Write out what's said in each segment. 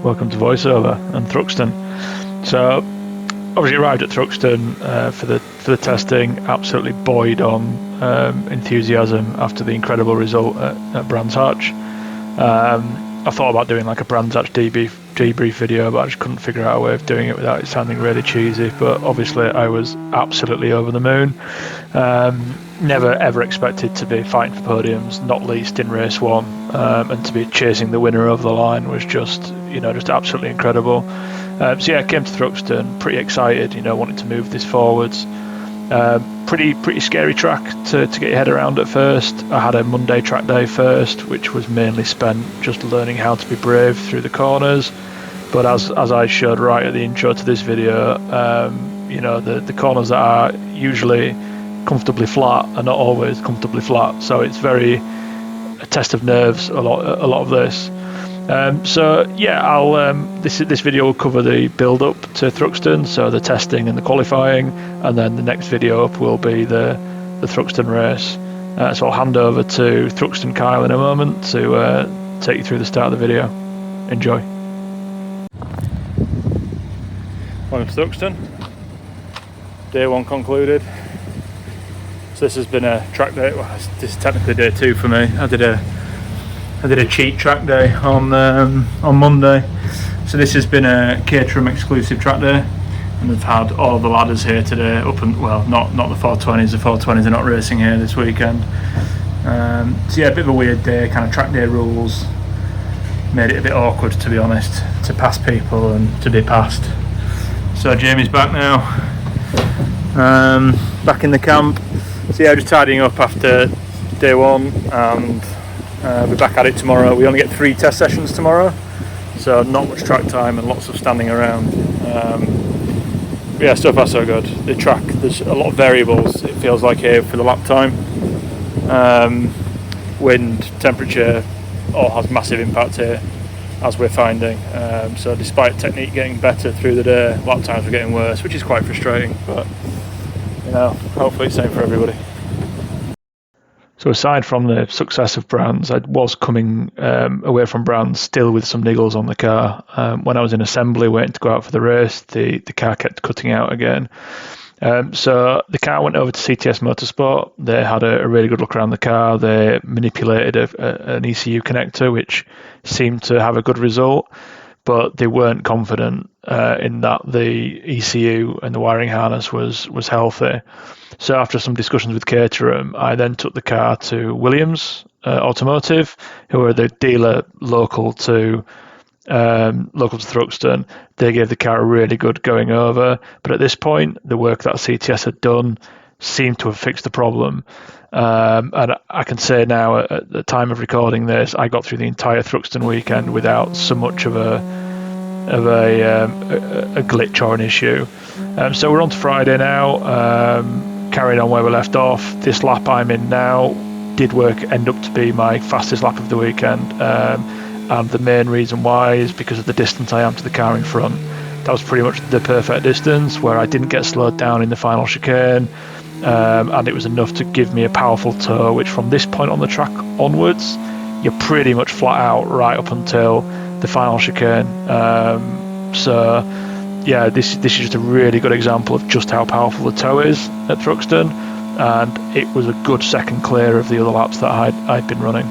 welcome to voiceover and Thruxton. So obviously arrived at Thruxton for the testing, absolutely buoyed on enthusiasm after the incredible result at Brands Hatch. I thought about doing like a Brands Hatch debrief video, but I just couldn't figure out a way of doing it without it sounding really cheesy. But obviously I was absolutely over the moon. Never ever expected to be fighting for podiums, not least in race one, and to be chasing the winner over the line was just absolutely incredible. So yeah, I came to Thruxton pretty excited, wanting to move this forwards. Pretty scary track to get your head around at first. I had a Monday track day first, which was mainly spent just learning how to be brave through the corners. But as I showed right at the intro to this video, the corners that are usually comfortably flat are not always comfortably flat. So it's very a test of nerves. A lot of this. So yeah, this video will cover the build up to Thruxton, so the testing and the qualifying, and then the next video up will be the Thruxton race. So I'll hand over to Thruxton Kyle in a moment to take you through the start of the video. Enjoy. Welcome to Thruxton. Day one concluded. So this has been a track day. Well, this is technically day two for me. I did a cheat track day on Monday. So this has been a Caterham exclusive track day, and we've had all of the ladders here today. Not the 420s. The 420s are not racing here this weekend. So yeah, a bit of a weird day. Kind of track day rules made it a bit awkward, to be honest, to pass people and to be passed. So Jamie's back now, back in the camp. So yeah, just tidying up after day one, and we're back at it tomorrow. We only get 3 test sessions tomorrow, so not much track time and lots of standing around. Yeah, so far so good. The track, there's a lot of variables, it feels like, here for the lap time. Wind, temperature, all has massive impact here, as we're finding. So despite technique getting better through the day, lap times are getting worse, which is quite frustrating, but hopefully it's the same for everybody. So aside from the success of Brands, I was coming away from Brands still with some niggles on the car. When I was in assembly waiting to go out for the race, the car kept cutting out again. So the car went over to CTS Motorsport. They had a really good look around the car. They manipulated an ECU connector, which seemed to have a good result, but they weren't confident in that the ECU and the wiring harness was healthy. So after some discussions with Caterham, I then took the car to Williams Automotive, who are the dealer local to Thruxton. They gave the car a really good going over, but at this point, the work that CTS had done seemed to have fixed the problem. And I can say now, at the time of recording this, I got through the entire Thruxton weekend without so much of a glitch or an issue. So we're on to Friday now. Carrying on where we left off. This lap I'm in now did end up to be my fastest lap of the weekend, and the main reason why is because of the distance I am to the car in front. That was pretty much the perfect distance where I didn't get slowed down in the final chicane, and it was enough to give me a powerful tow, which from this point on the track onwards, you're pretty much flat out right up until the final chicane. So yeah, this is just a really good example of just how powerful the tow is at Thruxton, and it was a good second clear of the other laps that I'd been running.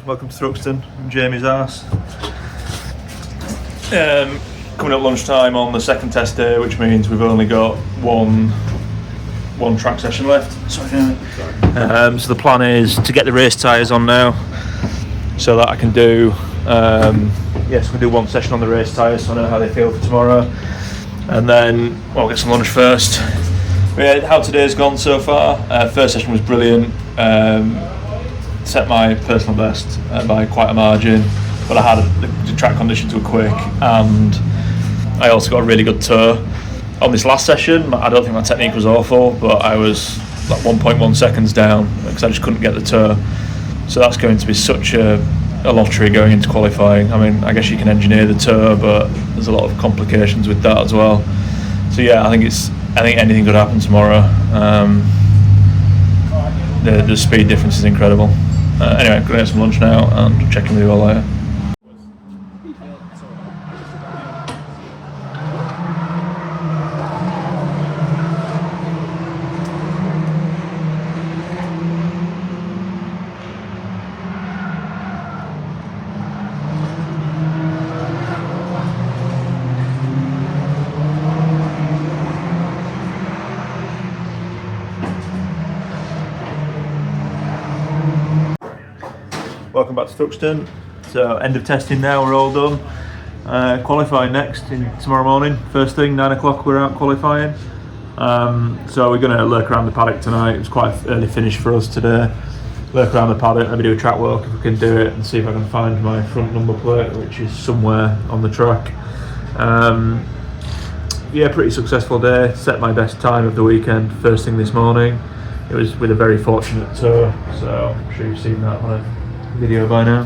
Welcome to Thruxton. I'm Jamie's arse. Coming up lunchtime on the second test day, which means we've only got one one track session left. So the plan is to get the race tyres on now, so that I can do yes, we'll do one session on the race tyres, so I know how they feel for tomorrow, and then I'll get some lunch first. Yeah, how today's gone so far. First session was brilliant. Set my personal best by quite a margin, but I had the track conditions were quick, and I also got a really good toe. On this last session, I don't think my technique was awful, but I was like 1.1 seconds down because I just couldn't get the toe. So that's going to be such a lottery going into qualifying. I mean, I guess you can engineer the toe, but there's a lot of complications with that as well. So yeah, I think anything could happen tomorrow. The speed difference is incredible. Anyway, going to get some lunch now and check in with you all later. Welcome back to Thruxton. So end of testing now, we're all done. Qualifying next tomorrow morning, first thing, 9 o'clock we're out qualifying. So we're going to lurk around the paddock tonight. It was quite an early finish for us today. Lurk around the paddock, maybe do a track walk if we can do it, and see if I can find my front number plate, which is somewhere on the track. Yeah, pretty successful day. Set my best time of the weekend first thing this morning. It was with a very fortunate toe, so I'm sure you've seen that on a video by now.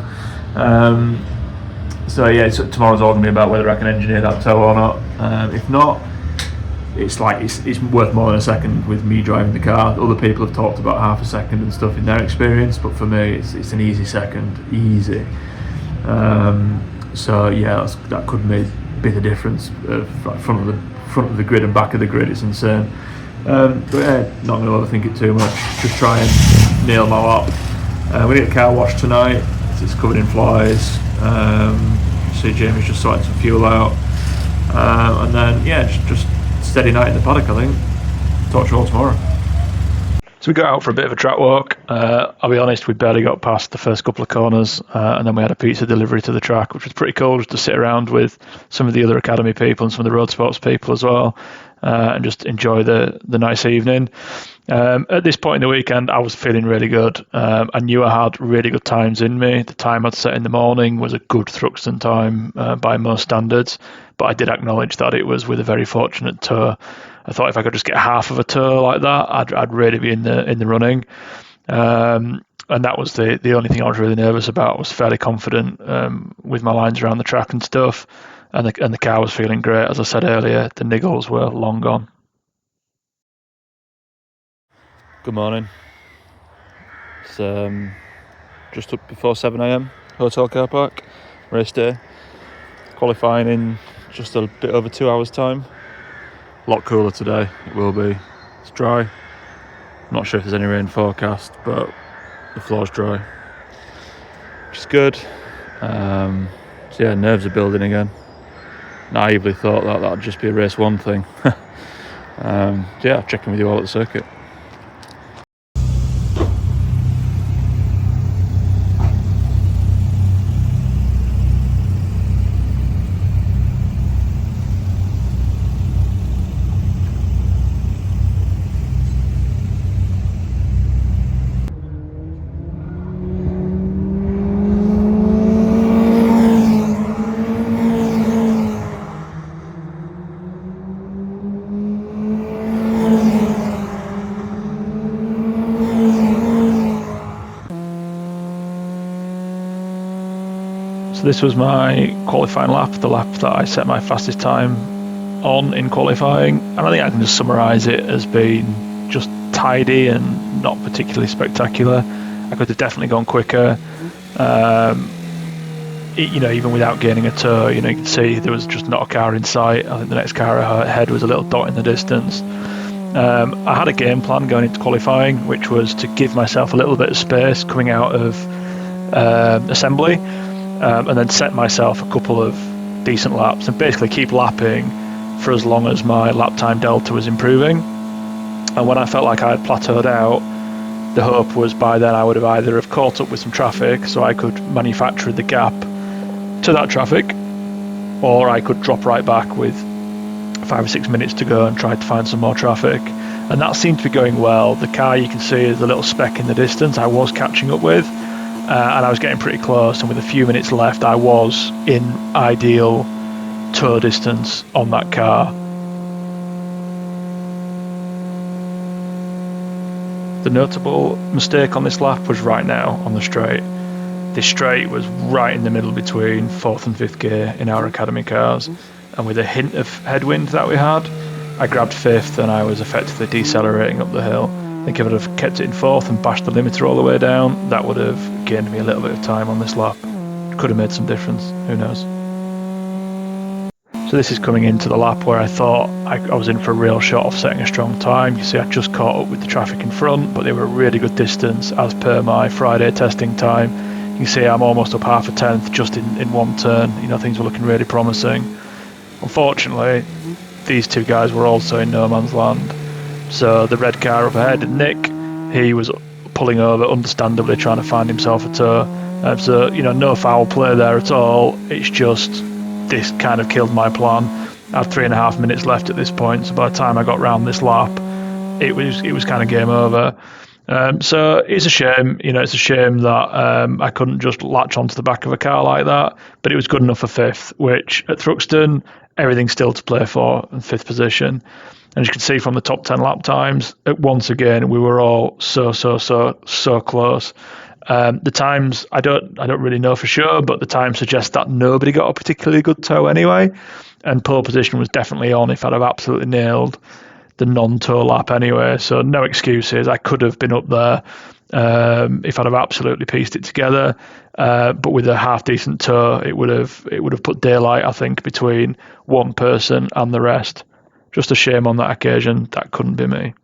So yeah, tomorrow's all going to be about whether I can engineer that toe or not. If not, it's worth more than a second with me driving the car. Other people have talked about half a second and stuff in their experience, but for me it's an easy second, easy. So yeah, that could be the difference of like front of the grid and back of the grid. It's insane. But yeah, not going to overthink it too much. Just try and nail my lap. We get a car wash tonight. It's covered in flies. See, Jamie's just sorting some fuel out, and then yeah, just steady night in the paddock. I think. Talk to you all tomorrow. So we got out for a bit of a track walk. I'll be honest, we barely got past the first couple of corners, and then we had a pizza delivery to the track, which was pretty cool, just to sit around with some of the other Academy people and some of the road sports people as well, and just enjoy the nice evening. At this point in the weekend, I was feeling really good. I knew I had really good times in me. The time I'd set in the morning was a good Thruxton time by most standards, but I did acknowledge that it was with a very fortunate toe. I thought if I could just get half of a toe like that, I'd really be in the running. And that was the only thing I was really nervous about. I was fairly confident with my lines around the track and stuff, and the car was feeling great. As I said earlier, the niggles were long gone. Good morning. It's just up before 7 a.m. Hotel car park, race day. Qualifying in just a bit over 2 hours time. A lot cooler today, it will be. It's dry. I'm not sure if there's any rain forecast, but the floor's dry, which is good. So yeah, nerves are building again. Naively thought that would just be a race one thing. Yeah, I'll check in with you all at the circuit. So this was my qualifying lap, the lap that I set my fastest time on in qualifying, and I think I can just summarise it as being just tidy and not particularly spectacular. I could have definitely gone quicker, even without gaining a toe. You can see there was just not a car in sight. I think the next car ahead was a little dot in the distance. I had a game plan going into qualifying, which was to give myself a little bit of space coming out of assembly, and then set myself a couple of decent laps and basically keep lapping for as long as my lap time delta was improving. And when I felt like I had plateaued out, the hope was by then I would have either have caught up with some traffic so I could manufacture the gap to that traffic, or I could drop right back with 5 or 6 minutes to go and try to find some more traffic. And that seemed to be going well. The car you can see is a little speck in the distance I was catching up with, and I was getting pretty close, and with a few minutes left I was in ideal tow distance on that car. The notable mistake on this lap was right now on the straight. This straight was right in the middle between 4th and 5th gear in our Academy cars, and with a hint of headwind that we had, I grabbed 5th and I was effectively decelerating up the hill. I think if I'd have kept it in 4th and bashed the limiter all the way down, that would have gained me a little bit of time on this lap. Could have made some difference, who knows. So this is coming into the lap where I thought I was in for a real shot of setting a strong time. You see I just caught up with the traffic in front, but they were a really good distance as per my Friday testing time. You can see I'm almost up half a tenth just in one turn. You know, things were looking really promising. Unfortunately, these two guys were also in no man's land. So the red car up ahead, Nick, he was pulling over, understandably trying to find himself a tow. So, you know, no foul play there at all. It's just this kind of killed my plan. I had 3.5 minutes left at this point, so by the time I got round this lap, it was kind of game over. So it's a shame, you know, it's a shame that I couldn't just latch onto the back of a car like that, but it was good enough for 5th, which at Thruxton, everything's still to play for in 5th position. And as you can see from the top 10 lap times, once again, we were all so close. The times, I don't really know for sure, but the times suggest that nobody got a particularly good tow anyway, and pole position was definitely on if I'd have absolutely nailed the non-tow lap anyway, so no excuses. I could have been up there if I'd have absolutely pieced it together, but with a half decent tow, it would have put daylight, I think, between one person and the rest. Just a shame on that occasion. That couldn't be me.